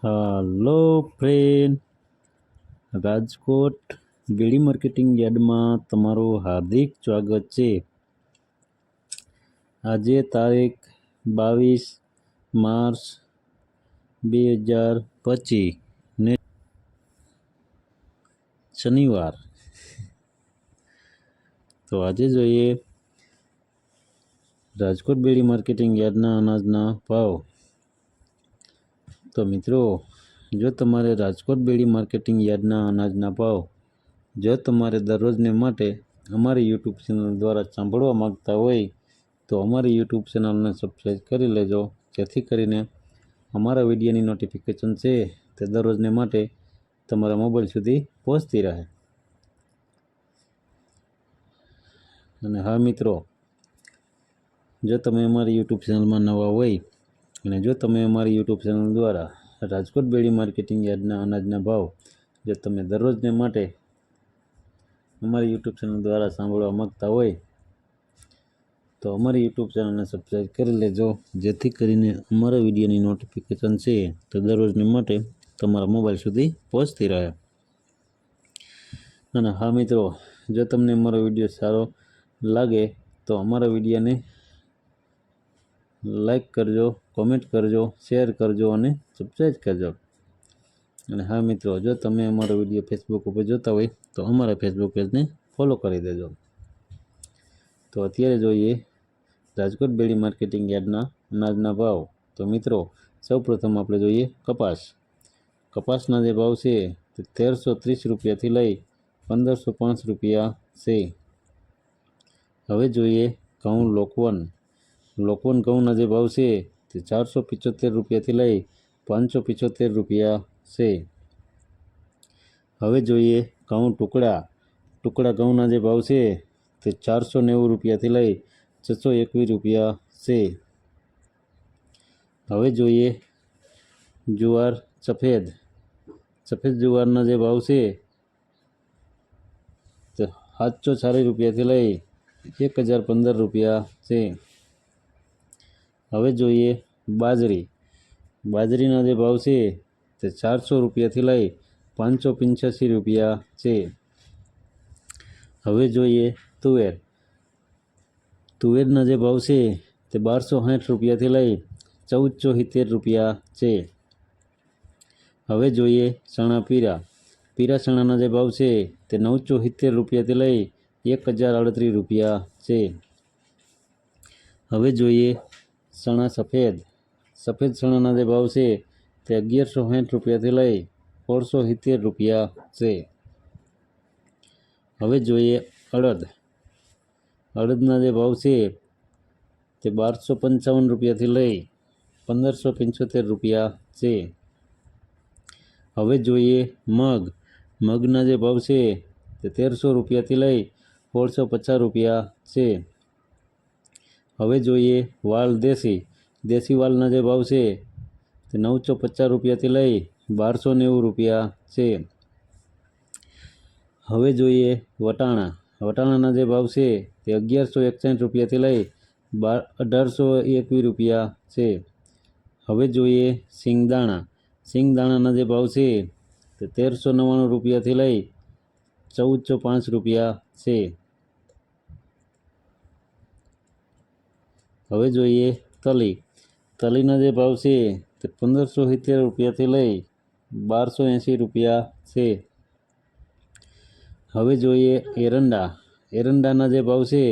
હાલો friend, Rajkot બીડી marketing યાર્ડમાં તમારું હાર્દિક સ્વાગત છે। આજે તારીખ 22 માર્ચ 2025 ને શનિવાર। તો આજે જોઈએ રાજકોટ બીડી માર્કેટિંગ યાર્ડના અનાજના ભાવ। તો મિત્રો, જો તમારે રાજકોટ બીડી માર્કેટિંગ યાર્ડના અનાજના ભાવ જો તમારે દરરોજને માટે અમારી યુટ્યુબ ચેનલ દ્વારા સાંભળવા માગતા હોય તો અમારી યુટ્યુબ ચેનલને સબસ્ક્રાઈબ કરી લેજો, જેથી કરીને અમારા વિડીયોની નોટિફિકેશન છે તે દરરોજને માટે તમારા મોબાઈલ સુધી પહોંચતી રહે। અને હા મિત્રો, જો તમે અમારી યુટ્યુબ ચેનલમાં નવા હોય અને જો તમે અમારી યુટ્યુબ ચેનલ દ્વારા રાજકોટ બીડી માર્કેટિંગ યાર્ડના અનાજના ભાવ જો તમે દરરોજને માટે અમારી યુટ્યુબ ચેનલ દ્વારા સાંભળવા માગતા હોય તો અમારી યુટ્યુબ ચેનલને સબસ્ક્રાઈબ કરી લેજો, જેથી કરીને અમારા વિડીયોની નોટિફિકેશન છે તો દરરોજને માટે તમારા મોબાઈલ સુધી પહોંચતી રહે। અને હા મિત્રો, જો તમને અમારો વિડીયો સારો લાગે તો અમારા વિડીયોને લાઈક કરજો, કોમેન્ટ કરજો, શેર કરજો અને સબસ્ક્રાઈબ કરજો। અને હા મિત્રો, જો તમે અમારો વિડીયો ફેસબુક ઉપર જોતા હોય તો અમારા ફેસબુક પેજને ફોલો કરી દેજો। તો અત્યારે જોઈએ રાજકોટ બીડી માર્કેટિંગ યાર્ડના અનાજના ભાવ। તો મિત્રો, સૌપ્રથમ આપણે જોઈએ કપાસના જે ભાવ છે તે 1330 રૂપિયાથી લઈ 1505 રૂપિયા છે। હવે જોઈએ ઘઉં લોકવન ઘઉંના જે ભાવ છે તે 475 રૂપિયાથી લઈ 575 રૂપિયા છે। હવે જોઈએ ઘઉં ટુકડા ઘઉંના જે ભાવ છે તે 490 રૂપિયાથી લઈ 621 રૂપિયા છે। હવે જોઈએ જુવાર સફેદ જુવારના જે ભાવ છે તે 740 રૂપિયાથી લઈ 1015 રૂપિયા છે। હવે જોઈએ બાજરીના જે ભાવ છે તે 400 રૂપિયાથી લઈ 585 રૂપિયા છે। હવે જોઈએ તુવેરના જે ભાવ છે તે 1260 રૂપિયાથી લઈ 1470 રૂપિયા છે। હવે જોઈએ ચણા પીરા ચણાના જે ભાવ છે તે 970 રૂપિયાથી લઈ 1038 રૂપિયા છે। હવે જોઈએ ચણા સફેદ ચણાના જે ભાવ છે તે 1160 રૂપિયાથી લઈ 1670 રૂપિયા છે। હવે જોઈએ અડદના જે ભાવ છે તે 1255 રૂપિયાથી લઈ 1575 રૂપિયા છે। હવે જોઈએ મગના જે ભાવ છે તે 1300 રૂપિયાથી લઈ 1650 રૂપિયા છે। હવે જોઈએ વાલ દેશી વાલના જે ભાવ છે તે 950 રૂપિયાથી લઈ 1290 રૂપિયા છે। હવે જોઈએ વટાણાના જે ભાવ છે તે 1161 રૂપિયાથી લઈ 1821 રૂપિયા છે। હવે જોઈએ સિંગદાણાના જે ભાવ છે તે 1399 રૂપિયાથી લઈ 1405 રૂપિયા છે। હવે જોઈએ તલીના જે ભાવ છે તે 1570 રૂપિયાથી લઈ 1280 રૂપિયા છે। હવે જોઈએ એરંડાના જે ભાવ છે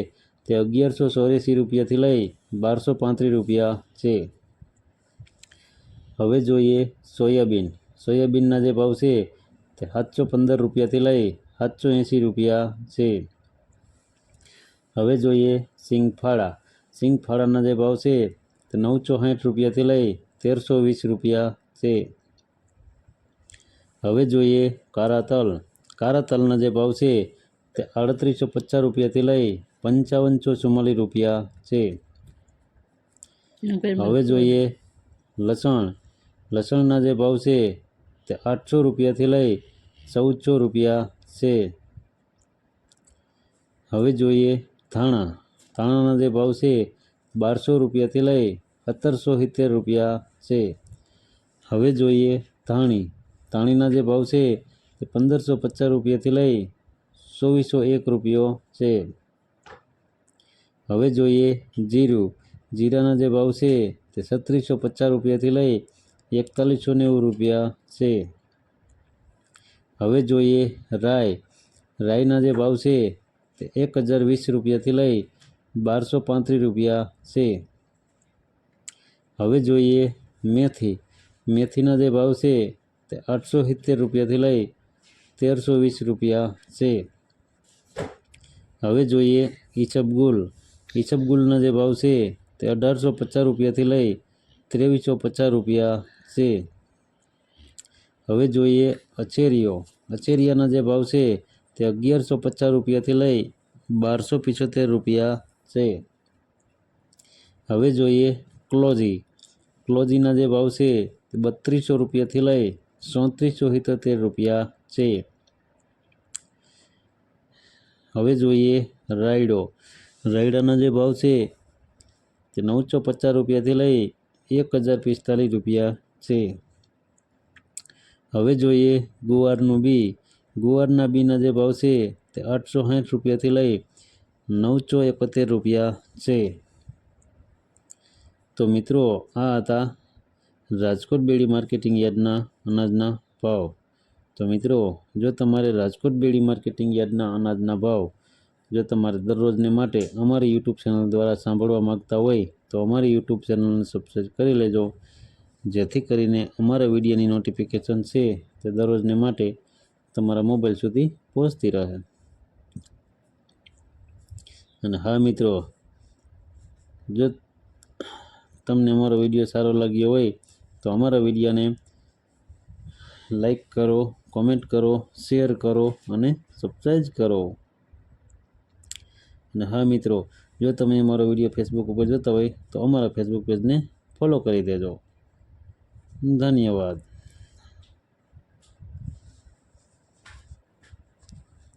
તે 1184 રૂપિયાથી લઈ 1235 રૂપિયા છે। હવે જોઈએ સોયાબીનના જે ભાવ છે તે 715 રૂપિયાથી લઈ 780 રૂપિયા છે। હવે જોઈએ સિંગફાળાના જે ભાવ છે તે 960 રૂપિયાથી લઈ 1320 રૂપિયા છે। હવે જોઈએ કાળા તલના જે ભાવ છે તે 3850 રૂપિયાથી લઈ 5544 રૂપિયા છે। હવે જોઈએ લસણના જે ભાવ છે તે 800 રૂપિયાથી લઈ 1400 રૂપિયા છે। હવે જોઈએ ધાણાના જે ભાવ છે 1200 રૂપિયાથી લઈ 1770 રૂપિયા છે। હવે જોઈએ ધાણીના જે ભાવ છે તે 1550 રૂપિયાથી લઈ 2401 રૂપિયો છે। હવે જોઈએ જીરાના જે ભાવ છે તે 3650 રૂપિયાથી લઈ 4190 રૂપિયા છે। હવે જોઈએ રાઈના જે ભાવ છે તે 1020 રૂપિયાથી લઈ 1235 રૂપિયા છે। હવે જોઈએ મેથીના જે ભાવ છે તે 870 રૂપિયાથી લઈ 1320 રૂપિયા છે। હવે જોઈએ ઈસબગુલના જે ભાવ છે તે 1850 રૂપિયાથી લઈ 2350 રૂપિયા છે। હવે જોઈએ અચેરિયાના જે ભાવ છે તે 1150 રૂપિયાથી લઈ 1275 રૂપિયા છે। હવે જોઈએ ક્લોજીના જે ભાવ છે તે 3200 રૂપિયાથી લઈ 3477 રૂપિયા છે। હવે જોઈએ રાયડાના જે ભાવ છે તે 950 રૂપિયાથી લઈ 1045 રૂપિયા છે। હવે જોઈએ ગુવારના બીના જે ભાવ છે તે 860 રૂપિયાથી લઈ 971 રૂપિયા છે। તો મિત્રો આ હતા રાજકોટ બેડી માર્કેટિંગ યાર્ડના અનાજના ભાવ। તો મિત્રો જો તમારે રાજકોટ બેડી માર્કેટિંગ યાર્ડના અનાજના ભાવ જો તમારે દરરોજને માટે અમારી યુટ્યુબ ચેનલ દ્વારા સાંભળવા માગતા હોય તો અમારી યુટ્યુબ ચેનલને સબસ્ક્રાઈબ કરી લેજો, જેથી કરીને અમારા વિડીયોની નોટિફિકેશન છે તે દરરોજને માટે તમારા મોબાઈલ સુધી પહોંચતી રહે। અને હા મિત્રો, જો તમને અમારો વિડીયો સારો લાગ્યો હોય તો અમારા વિડીયોને લાઈક કરો, કોમેન્ટ કરો, શેર કરો અને સબસ્ક્રાઈબ કરો। અને હા મિત્રો, જો તમે અમારો વિડીયો ફેસબુક ઉપર જોતા હોય તો અમારા ફેસબુક પેજને ફોલો કરી દેજો। ધન્યવાદ।